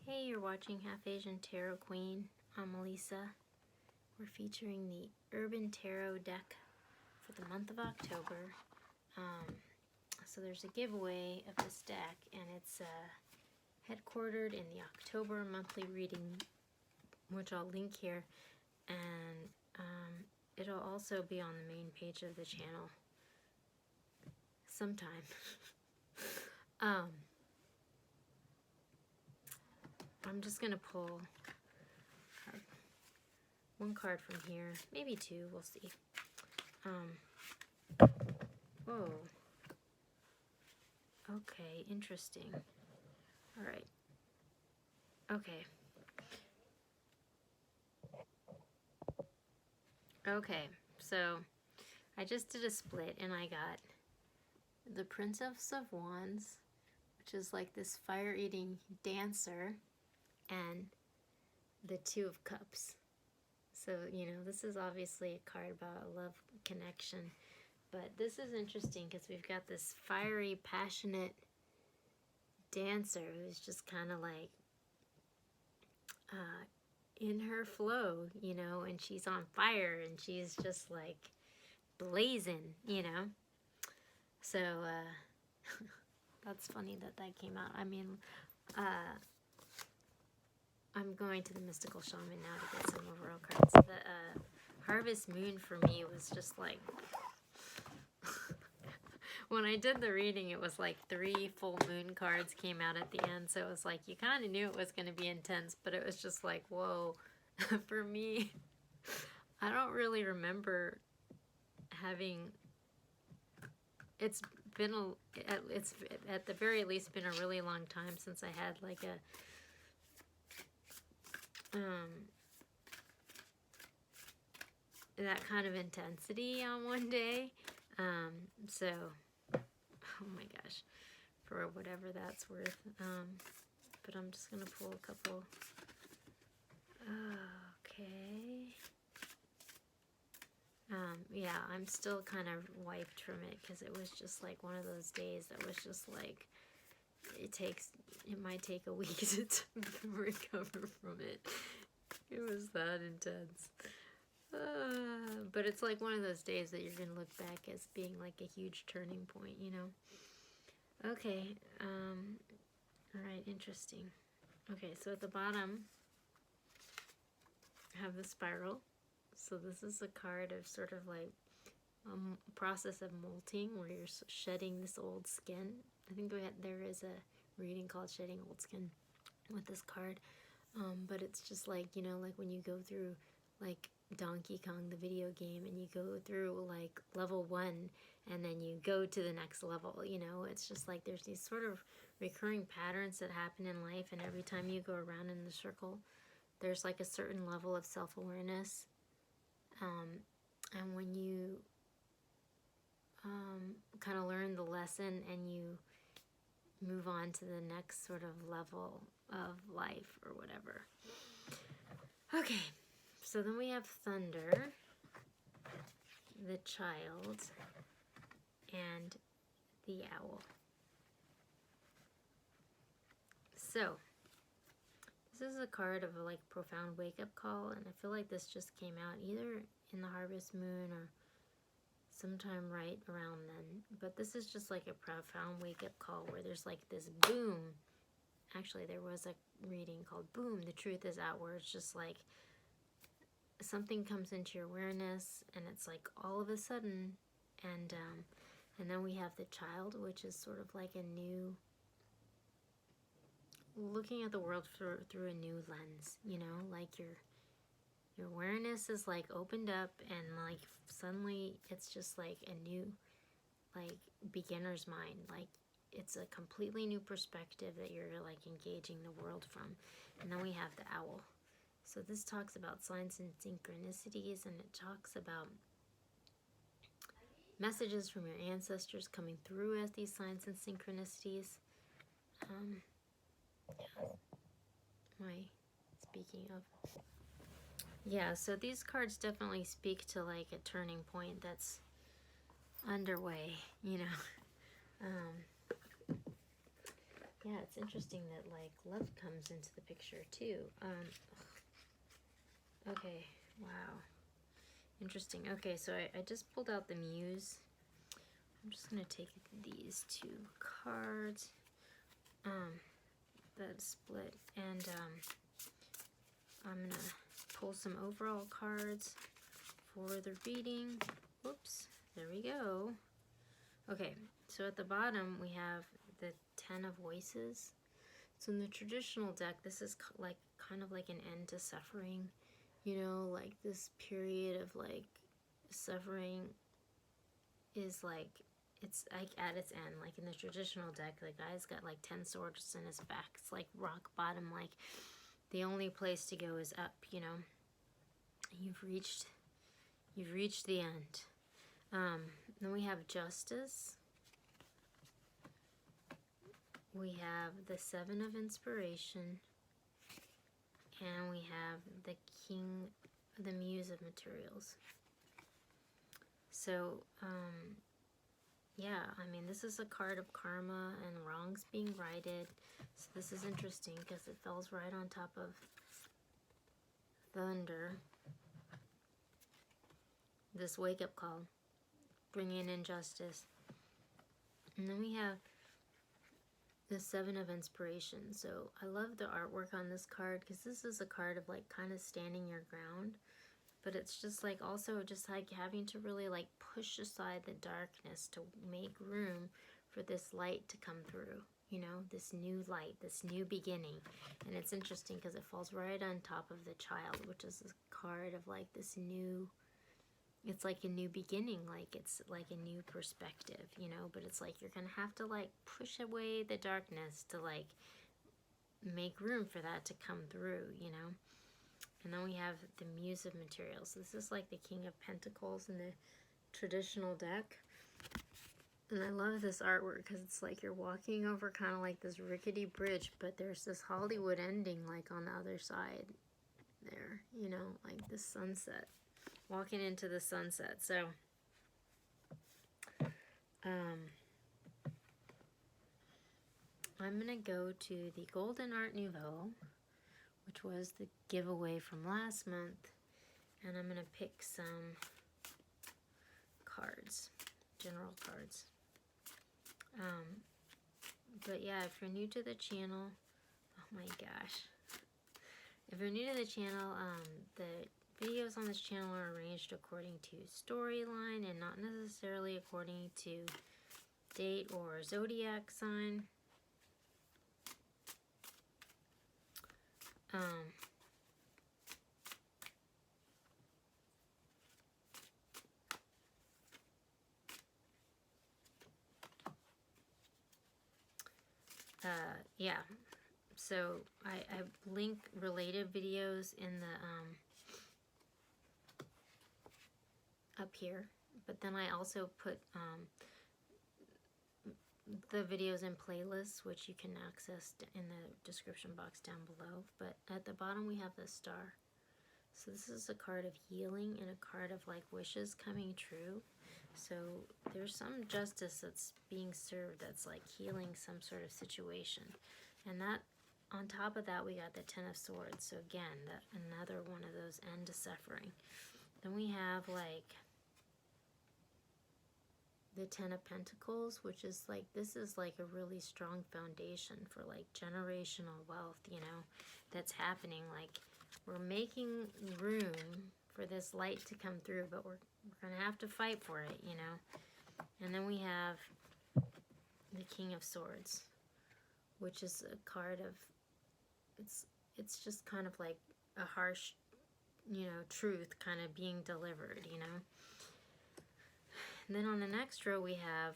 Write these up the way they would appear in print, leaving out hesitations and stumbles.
Hey, you're watching Half Asian Tarot Queen. I'm Melissa. We're featuring the Urban Tarot deck for the month of October. So there's a giveaway of this deck, and it's headquartered in the October monthly reading, which I'll link here, and it'll also be on the main page of the channel sometime. I'm just gonna pull one card from here, maybe two, we'll see. Whoa. Okay, interesting. All right. Okay. Okay, so I just did a split and I got the Princess of Wands, which is like this fire-eating dancer, and the Two of Cups. So, you know, this is obviously a card about a love connection. But this is interesting because we've got this fiery, passionate dancer who's just kind of like in her flow, you know, and she's on fire and she's just like blazing, you know. So, that's funny that that came out. I mean, I'm going to the Mystical Shaman now to get some overall cards. The Harvest Moon for me was just like, when I did the reading, it was like 3 full moon cards came out at the end. So it was like, you kind of knew it was going to be intense, but it was just like, whoa. For me, I don't really remember having, it's at the very least been a really long time since I had like a, that kind of intensity on one day. So, oh my gosh, for whatever that's worth. But I'm just gonna pull a couple. Okay. Yeah, I'm still kind of wiped from it because it was just like one of those days that was just like, it might take a week to recover from it. It was that intense. But it's like one of those days that you're going to look back as being like a huge turning point, you know? Okay, alright, interesting. Okay, so at the bottom, I have the spiral. So this is a card of sort of like a process of molting where you're shedding this old skin. I think there is a reading called Shedding Old Skin with this card. But it's just like, you know, like when you go through like Donkey Kong, the video game, and you go through like level 1 and then you go to the next level, you know, it's just like there's these sort of recurring patterns that happen in life, and every time you go around in the circle, there's like a certain level of self-awareness. And when you kind of learn the lesson and you move on to the next sort of level of life or whatever. Okay, so then we have Thunder, the Child, and the Owl. So, this is a card of a like profound wake-up call, and I feel like this just came out either in the Harvest Moon or sometime right around then. But this is just like a profound wake-up call where there's like this boom. Actually, there was a reading called Boom, the Truth is Out, where it's just like something comes into your awareness and it's like all of a sudden, and then we have the Child, which is sort of like a new, looking at the world through a new lens, you know, like your awareness is like opened up, and like suddenly it's just like a new, like beginner's mind, like it's a completely new perspective that you're like engaging the world from. And then we have the Owl. So this talks about signs and synchronicities, and it talks about messages from your ancestors coming through as these signs and synchronicities. Speaking of, yeah, so these cards definitely speak to like a turning point that's underway, you know. Yeah, it's interesting that like love comes into the picture too. Okay, wow. Interesting. Okay, so I just pulled out the Muse. I'm just going to take these two cards that split, and I'm going to pull some overall cards for the reading. Whoops, there we go. Okay, so at the bottom we have the 10 of Voices. So in the traditional deck, this is like kind of like an end to suffering. You know, like this period of like suffering is like, it's like at its end. Like in the traditional deck, the guy's got like 10 swords in his back. It's like rock bottom, like the only place to go is up, you know. You've reached the end. Then we have Justice. We have the 7 of Inspiration. And we have the King, the Muse of Materials. So, yeah, I mean, this is a card of karma and wrongs being righted. So this is interesting because it falls right on top of Thunder. This wake-up call, bringing in justice. And then we have the 7 of Inspiration. So I love the artwork on this card because this is a card of like kind of standing your ground. But it's just like also just like having to really like push aside the darkness to make room for this light to come through. You know, this new light, this new beginning. And it's interesting because it falls right on top of the Child, which is a card of like this new, it's like a new beginning, like it's like a new perspective, you know, but it's like you're gonna have to like push away the darkness to like make room for that to come through, you know. And then we have the Muse of Materials. This is like the King of Pentacles in the traditional deck. And I love this artwork because it's like you're walking over kind of like this rickety bridge, but there's this Hollywood ending like on the other side there, you know, like the sunset. Walking into the sunset. So, I'm going to go to the Golden Art Nouveau, which was the giveaway from last month, and I'm going to pick some cards, general cards. But yeah, if you're new to the channel, oh my gosh. If you're new to the channel, the videos on this channel are arranged according to storyline and not necessarily according to date or zodiac sign. Yeah, so I link related videos in the up here, but then I also put the videos in playlists, which you can access in the description box down below. But at the bottom we have the star. So this is a card of healing and a card of like wishes coming true. So there's some justice that's being served that's like healing some sort of situation. And that, on top of that, we got the 10 of Swords. So again, another one of those end to suffering. Then we have like the 10 of Pentacles, which is like, this is like a really strong foundation for like generational wealth, you know, that's happening. Like we're making room for this light to come through, but we're gonna have to fight for it, you know. And then we have the King of Swords, which is a card of, it's just kind of like a harsh, you know, truth kind of being delivered, you know. And then on the next row we have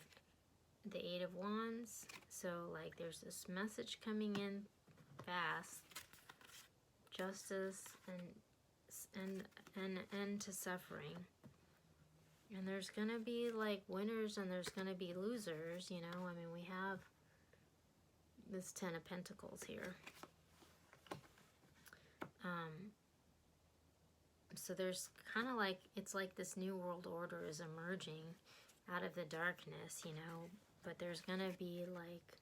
the 8 of Wands. So like there's this message coming in fast, justice and an end to suffering. And there's gonna be like winners and there's gonna be losers, you know. I mean, we have this 10 of Pentacles here. So there's kind of like, it's like this new world order is emerging out of the darkness, you know, but there's gonna be like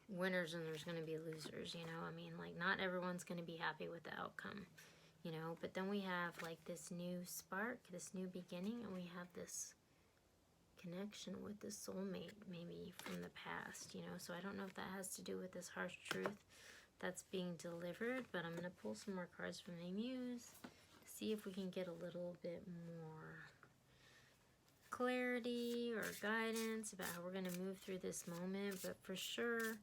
winners and there's going to be losers, you know? I mean, like, not everyone's going to be happy with the outcome, you know? But then we have, like, this new spark, this new beginning, and we have this connection with the soulmate, maybe from the past, you know? So I don't know if that has to do with this harsh truth that's being delivered, but I'm going to pull some more cards from the Muse, see if we can get a little bit more clarity or guidance about how we're going to move through this moment. But for sure,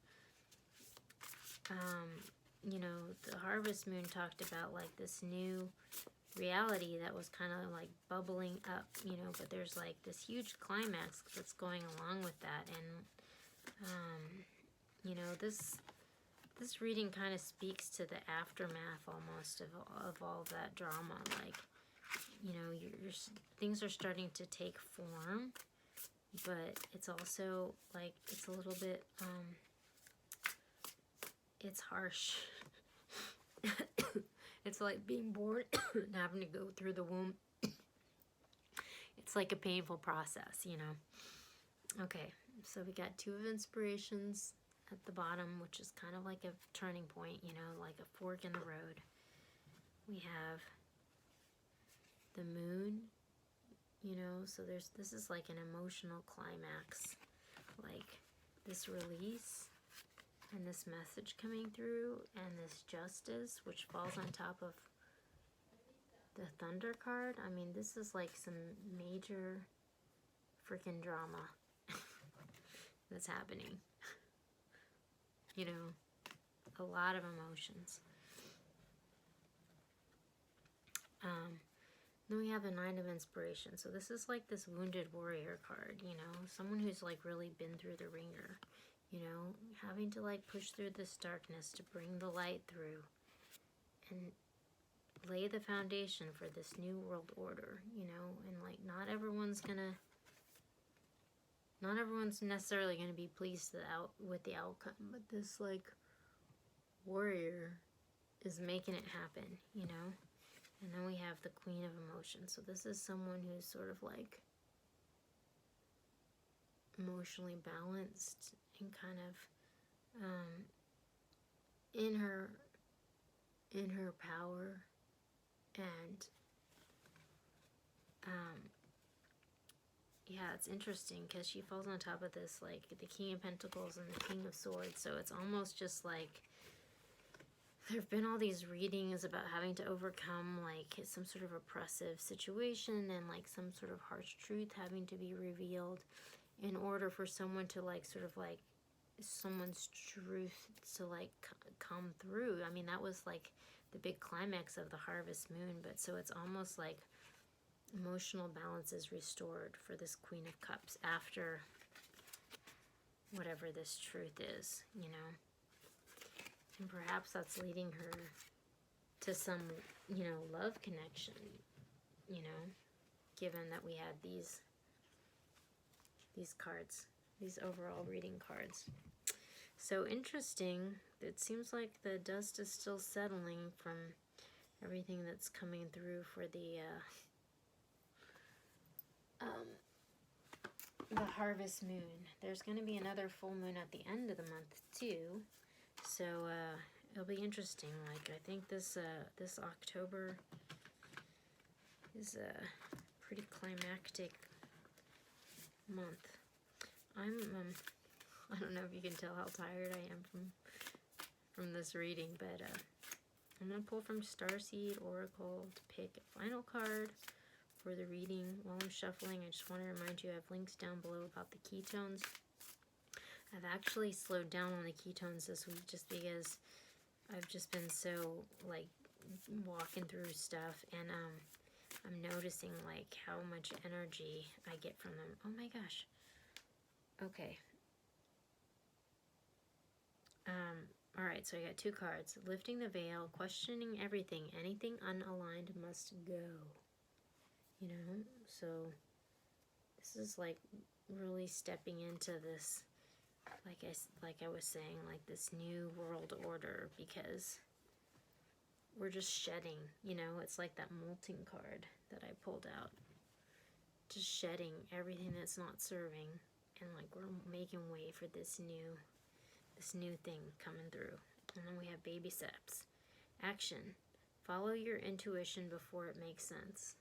you know, the Harvest Moon talked about like this new reality that was kind of like bubbling up, you know, but there's like this huge climax that's going along with that. And you know, this reading kind of speaks to the aftermath almost of all that drama. Like, you know, your things are starting to take form, but it's also like it's a little bit it's harsh. It's like being born and having to go through the womb. It's like a painful process, you know. Okay, so we got Two of Inspirations at the bottom, which is kind of like a turning point, you know, like a fork in the road. We have the Moon, you know, so this is like an emotional climax, like this release and this message coming through, and this Justice, which falls on top of the Thunder card. I mean, this is like some major freaking drama that's happening. You know, a lot of emotions. Then we have the Nine of Inspiration. So this is like this wounded warrior card, you know, someone who's like really been through the ringer, you know, having to like push through this darkness to bring the light through and lay the foundation for this new world order, you know. And like not everyone's necessarily gonna be pleased with the outcome, but this like warrior is making it happen, you know. And then we have the Queen of Emotions. So this is someone who's sort of like emotionally balanced and kind of in her power, and yeah, it's interesting because she falls on top of this, like the King of Pentacles and the King of Swords. So it's almost just like there have been all these readings about having to overcome like some sort of oppressive situation and like some sort of harsh truth having to be revealed in order for someone to like sort of like someone's truth to like come through. I mean, that was like the big climax of the Harvest Moon, but so it's almost like emotional balance is restored for this Queen of Cups after whatever this truth is, you know. And perhaps that's leading her to some, you know, love connection, you know, given that we had these cards, these overall reading cards. So interesting. It seems like the dust is still settling from everything that's coming through for the Harvest Moon. There's going to be another full moon at the end of the month too. So it'll be interesting. Like, I think this October is a pretty climactic month. I don't know if you can tell how tired I am from this reading, but I'm gonna pull from Starseed Oracle to pick a final card for the reading. While I'm shuffling, I just want to remind you I have links down below about the ketones. I've actually slowed down on the ketones this week just because I've just been so like walking through stuff, and I'm noticing like how much energy I get from them. Oh my gosh. Okay. Alright, so I got two cards. Lifting the veil, questioning everything. Anything unaligned must go. You know? So this is like really stepping into this, like I was saying, like this new world order, because we're just shedding, you know, it's like that molting card that I pulled out. Just shedding everything that's not serving, and like we're making way for this this new thing coming through. And then we have baby steps. Action. Follow your intuition before it makes sense.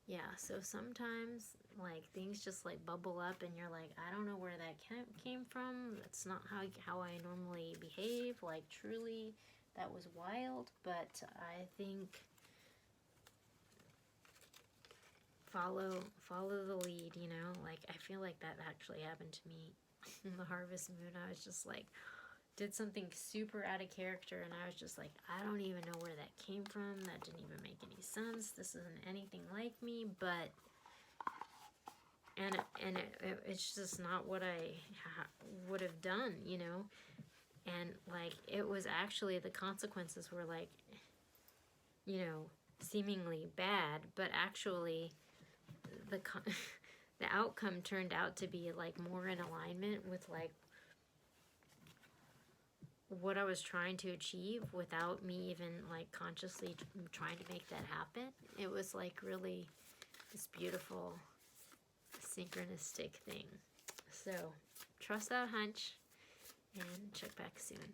Yeah, so sometimes, like, things just, like, bubble up and you're like, I don't know where that came from. That's not how I normally behave. Like, truly, that was wild. But I think follow the lead, you know? Like, I feel like that actually happened to me in the harvest moon. I was just like, did something super out of character, and I was just like, I don't even know where that came from. That didn't even make any sense. This isn't anything like me, but it's just not what I would have done, you know. And like, it was actually, the consequences were like, you know, seemingly bad, but actually the the outcome turned out to be like more in alignment with like what I was trying to achieve without me even like consciously trying to make that happen. It was like really this beautiful synchronistic thing. So trust that hunch and check back soon.